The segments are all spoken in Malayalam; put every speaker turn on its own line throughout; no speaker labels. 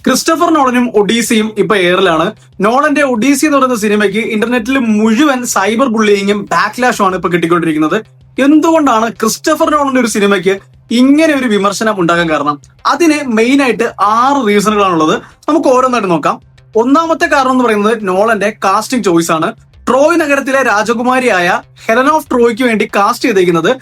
ക്രിസ്റ്റഫർ നോളനും ഒഡീസിയും ഇപ്പൊ എയറിലാണ്. നോളന്റെ ഒഡീസി എന്ന് പറയുന്ന സിനിമയ്ക്ക് ഇന്റർനെറ്റിൽ മുഴുവൻ സൈബർ ബുള്ളിയിങ്ങും ബാക്ക്ലാഷും ആണ് ഇപ്പൊ കിട്ടിക്കൊണ്ടിരിക്കുന്നത്. എന്തുകൊണ്ടാണ് ക്രിസ്റ്റഫർ നോളന്റെ ഒരു സിനിമയ്ക്ക് ഇങ്ങനെ ഒരു വിമർശനം ഉണ്ടാകാൻ കാരണം? അതിന് മെയിൻ ആയിട്ട് 6 റീസണുകളാണുള്ളത്. നമുക്ക് ഓരോന്നായിട്ട് നോക്കാം. ഒന്നാമത്തെ കാരണം എന്ന് പറയുന്നത് നോളന്റെ കാസ്റ്റിംഗ് ചോയ്സ് ആണ്. ട്രോയ് നഗരത്തിലെ രാജകുമാരിയായ ഹെലൻ ഓഫ് ട്രോയ്ക്ക് വേണ്ടി കാസ്റ്റ് ചെയ്തിരിക്കുന്നത്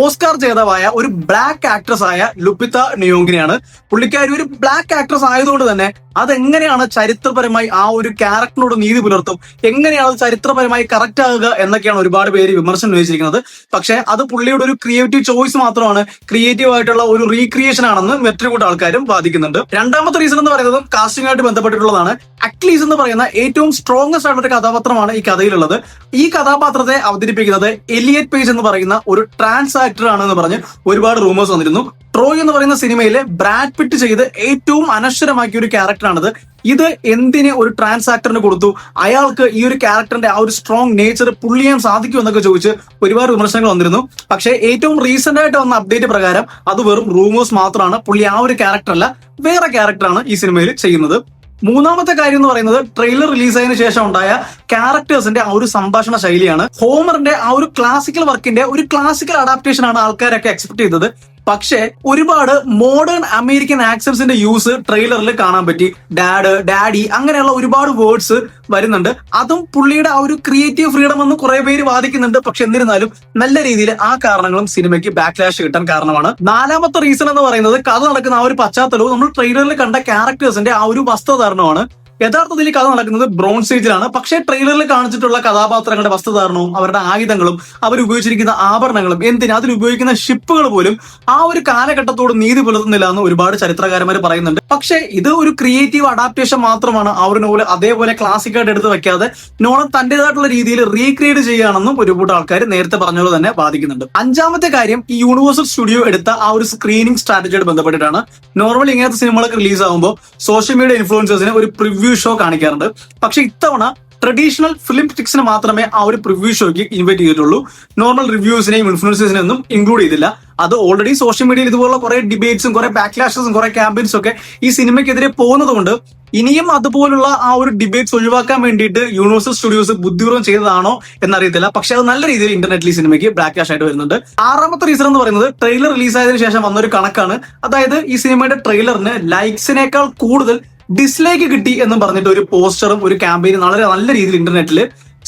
ഓസ്കാർ ജേതാവായ ഒരു ബ്ലാക്ക് ആക്ട്രസ് ആയ ലുപിത നിയോങ്കിനെയാണ്. പുള്ളിക്കാരി ഒരു ബ്ലാക്ക് ആക്ട്രസ് ആയതുകൊണ്ട് തന്നെ അതെങ്ങനെയാണ് ചരിത്രപരമായി ആ ഒരു ക്യാരക്ടറിനോട് നീതി പുലർത്തും, എങ്ങനെയാണ് അത് ചരിത്രപരമായി കറക്റ്റ് ആകുക എന്നൊക്കെയാണ് ഒരുപാട് പേര് വിമർശനം ഉന്നയിച്ചിരിക്കുന്നത്. പക്ഷെ അത് പുള്ളിയുടെ ഒരു ക്രിയേറ്റീവ് ചോയ്സ് മാത്രമാണ്, ക്രിയേറ്റീവ് ആയിട്ടുള്ള ഒരു റീക്രിയേഷൻ ആണെന്ന് മറ്റൊരു കൂട്ടം ആൾക്കാരും വാദിക്കുന്നുണ്ട്. രണ്ടാമത്തെ റീസൺ എന്ന് പറയുന്നത് കാസ്റ്റിംഗ് ആയിട്ട് ബന്ധപ്പെട്ടിട്ടുള്ളതാണ്. അക്ലീസ് എന്ന് പറയുന്ന ഏറ്റവും സ്ട്രോങ്സ്റ്റ് ആയിട്ടുള്ള ഒരു കഥാപാത്രമാണ് ഈ കഥയിലുള്ളത്. ഈ കഥാപാത്രത്തെ അവതരിപ്പിക്കുന്നത് എലിയറ്റ് പേജ് എന്ന് പറയുന്ന ഒരു ട്രാൻസ് ആക്ടർ ആണെന്ന് പറഞ്ഞ് ഒരുപാട് റൂമേഴ്സ് വന്നിരുന്നു. ട്രോയ് എന്ന് പറയുന്ന സിനിമയിലെ ബ്രാഡ് പിറ്റ് ചെയ്ത് ഏറ്റവും അനശ്വരമാക്കിയ ഒരു ക്യാരക്ടറാണിത്. ഇത് എന്തിന് ഒരു ട്രാൻസ് ആക്ടറിന് കൊടുത്തു? അയാൾക്ക് ഈ ഒരു ക്യാരക്ടറിന്റെ ആ ഒരു സ്ട്രോങ് നേച്ചർ പുള്ള് ചെയ്യാൻ സാധിക്കും എന്നൊക്കെ ചോദിച്ച് ഒരുപാട് വിമർശനങ്ങൾ വന്നിരുന്നു. പക്ഷേ ഏറ്റവും റീസെന്റ് ആയിട്ട് വന്ന അപ്ഡേറ്റ് പ്രകാരം അത് വെറും റൂമേഴ്സ് മാത്രമാണ്. പുള്ളി ആ ഒരു ക്യാരക്ടർ അല്ല, വേറെ ക്യാരക്ടറാണ് ഈ സിനിമയിൽ ചെയ്യുന്നത്. മൂന്നാമത്തെ കാര്യം എന്ന് പറയുന്നത് ട്രെയിലർ റിലീസായതിനു ശേഷം ഉണ്ടായ ക്യാരക്ടേഴ്സിന്റെ ആ ഒരു സംഭാഷണ ശൈലിയാണ്. ഹോമറിന്റെ ആ ഒരു ക്ലാസിക്കൽ വർക്കിന്റെ ഒരു ക്ലാസിക്കൽ അഡാപ്റ്റേഷൻ ആണ് ആൾക്കാരൊക്കെ എക്സ്പെക്ട് ചെയ്തത്. പക്ഷേ ഒരുപാട് മോഡേൺ അമേരിക്കൻ ആക്സൻസിന്റെ യൂസ് ട്രെയിലറിൽ കാണാൻ പറ്റി. ഡാഡ്, ഡാഡി അങ്ങനെയുള്ള ഒരുപാട് വേർഡ്സ് വരുന്നുണ്ട്. അതും പുള്ളിയുടെ ആ ഒരു ക്രിയേറ്റീവ് ഫ്രീഡം എന്ന് കുറെ പേര് വാദിക്കുന്നുണ്ട്. പക്ഷെ എന്നിരുന്നാലും നല്ല രീതിയിൽ ആ കാരണങ്ങളും സിനിമയ്ക്ക് ബാക്ക്ലാഷ് കിട്ടാൻ കാരണമാണ്. നാലാമത്തെ റീസൺ എന്ന് പറയുന്നത് കഥ നടക്കുന്ന ആ ഒരു പശ്ചാത്തലവും നമ്മൾ ട്രെയിലറിൽ കണ്ട ക്യാരക്ടേഴ്സിന്റെ ആ ഒരു വസ്ത്രധാരണമാണ്. യഥാർത്ഥത്തിൽ കഥ നടക്കുന്നത് ബ്രോൺസ് ഏജിലാണ്. പക്ഷേ ട്രെയിലറിൽ കാണിച്ചിട്ടുള്ള കഥാപാത്രങ്ങളുടെ വസ്ത്രധാരണവും അവരുടെ ആയുധങ്ങളും അവർ ഉപയോഗിച്ചിരിക്കുന്ന ആഭരണങ്ങളും അതിൽ ഉപയോഗിക്കുന്ന ഷിപ്പുകൾ പോലും ആ ഒരു കാലഘട്ടത്തോട് നീതി പുലർത്തുന്നില്ല എന്ന് ഒരുപാട് ചരിത്രകാരന്മാർ പറയുന്നുണ്ട്. പക്ഷേ ഇത് ഒരു ക്രിയേറ്റീവ് അഡാപ്റ്റേഷൻ മാത്രമാണ്. ആ ഒരു നോവൽ അതേപോലെ ക്ലാസിക്കായിട്ട് എടുത്ത് വെക്കാതെ നോളൻ തന്റേതായിട്ടുള്ള രീതിയിൽ റീക്രിയേറ്റ് ചെയ്യുകയാണെന്നും ഒരുപാട് ആൾക്കാർ നേരത്തെ പറഞ്ഞത് തന്നെ വാദിക്കുന്നുണ്ട്. അഞ്ചാമത്തെ കാര്യം ഈ യൂണിവേഴ്സൽ സ്റ്റുഡിയോ എടുത്ത ആ ഒരു സ്ക്രീനിങ് സ്ട്രാറ്റജിയോട് ബന്ധപ്പെട്ടിട്ടാണ്. നോർമലി ഇങ്ങനത്തെ സിനിമകളൊക്കെ റിലീസ് ആകുമ്പോൾ സോഷ്യൽ മീഡിയ ഇൻഫ്ലുവൻസേഴ്സിന് ഒരു പ്രിവ്യൂ ഷോ കാണിക്കാറുണ്ട്. പക്ഷെ ഇത്തവണ ട്രഡീഷണൽ ഫിലിം ക്രിറ്റിക്സിനെ മാത്രമേ ആ ഒരു പ്രിവ്യൂ ഷോയ്ക്ക് ഇൻവൈറ്റ് ചെയ്തിട്ടുള്ളൂ. നോർമൽ റിവ്യൂസിനെയും ഇൻഫ്ലുവൻസേഴ്സിനെയും ഒന്നും ഇൻക്ലൂഡ് ചെയ്തില്ല. അത് ഓൾറെഡി സോഷ്യൽ മീഡിയയിൽ ഇതുപോലുള്ള കുറെ ഡിബേറ്റ്സും കുറെ ബാക്ക്ലാഷസും കുറെ ക്യാമ്പയിൻസും ഒക്കെ ഈ സിനിമയ്ക്കെതിരെ പോകുന്നത് കൊണ്ട് ഇനിയും അതുപോലുള്ള ആ ഒരു ഡിബേറ്റ്സ് ഒഴിവാക്കാൻ വേണ്ടിയിട്ട് യൂണിവേഴ്സൽ സ്റ്റുഡിയോസ് ബുദ്ധിപൂർവ്വം ചെയ്തതാണോ എന്നറിയത്തില്ല. പക്ഷെ അത് നല്ല രീതിയിൽ ഇന്റർനെറ്റിൽ ഈ സിനിമയ്ക്ക് ബാക്ക്ലാഷ് ആയിട്ട് വരുന്നുണ്ട്. ആറാമത്തെ റീസൺ എന്ന് പറയുന്നത് ട്രെയിലർ റിലീസായതിനു ശേഷം വന്നൊരു കണക്കാണ്. അതായത് ഈ സിനിമയുടെ ട്രെയിലറിന് ലൈക്സിനേക്കാൾ കൂടുതൽ ഡിസ്ലൈക്ക് കിട്ടി എന്ന് പറഞ്ഞിട്ട് ഒരു പോസ്റ്ററും ഒരു ക്യാമ്പയിനും നല്ല രീതിയിൽ ഇന്റർനെറ്റിൽ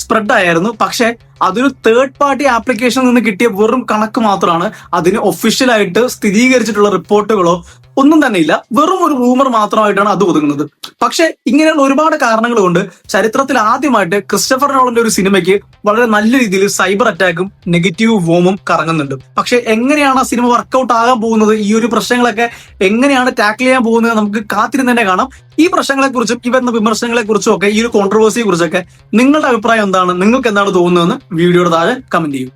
സ്പ്രെഡ് ആയിരുന്നു. പക്ഷെ അതൊരു തേർഡ് പാർട്ടി ആപ്ലിക്കേഷനിൽ നിന്ന് കിട്ടിയ വെറും കണക്ക് മാത്രമാണ്. അതിന് ഒഫീഷ്യലായിട്ട് സ്ഥിരീകരിച്ചിട്ടുള്ള റിപ്പോർട്ടുകളോ ഒന്നും തന്നെ ഇല്ല. വെറും ഒരു റൂമർ മാത്രമായിട്ടാണ് അത് ഒതുങ്ങുന്നത്. പക്ഷെ ഇങ്ങനെയുള്ള ഒരുപാട് കാരണങ്ങൾ കൊണ്ട് ചരിത്രത്തിൽ ആദ്യമായിട്ട് ക്രിസ്റ്റഫർ നോളന്റെ ഒരു സിനിമയ്ക്ക് വളരെ നല്ല രീതിയിൽ സൈബർ അറ്റാക്കും നെഗറ്റീവ് വോമും കറങ്ങുന്നുണ്ട്. പക്ഷെ എങ്ങനെയാണ് ആ സിനിമ വർക്കൗട്ട് ആകാൻ പോകുന്നത്, ഈ ഒരു പ്രശ്നങ്ങളൊക്കെ എങ്ങനെയാണ് ടാക്കിൾ ചെയ്യാൻ പോകുന്നത് നമുക്ക് കാത്തിരുന്ന് തന്നെ കാണാം. ഈ പ്രശ്നങ്ങളെക്കുറിച്ചും ഈ വരുന്ന വിമർശനങ്ങളെ കുറിച്ചും ഒക്കെ, ഈ ഒരു കോൺട്രവേഴ്സിയെ കുറിച്ചൊക്കെ നിങ്ങളുടെ അഭിപ്രായം എന്താണ്, നിങ്ങൾക്ക് എന്താണ് തോന്നുന്നതെന്ന് വീഡിയോയുടെ താഴെ കമന്റ് ചെയ്യും.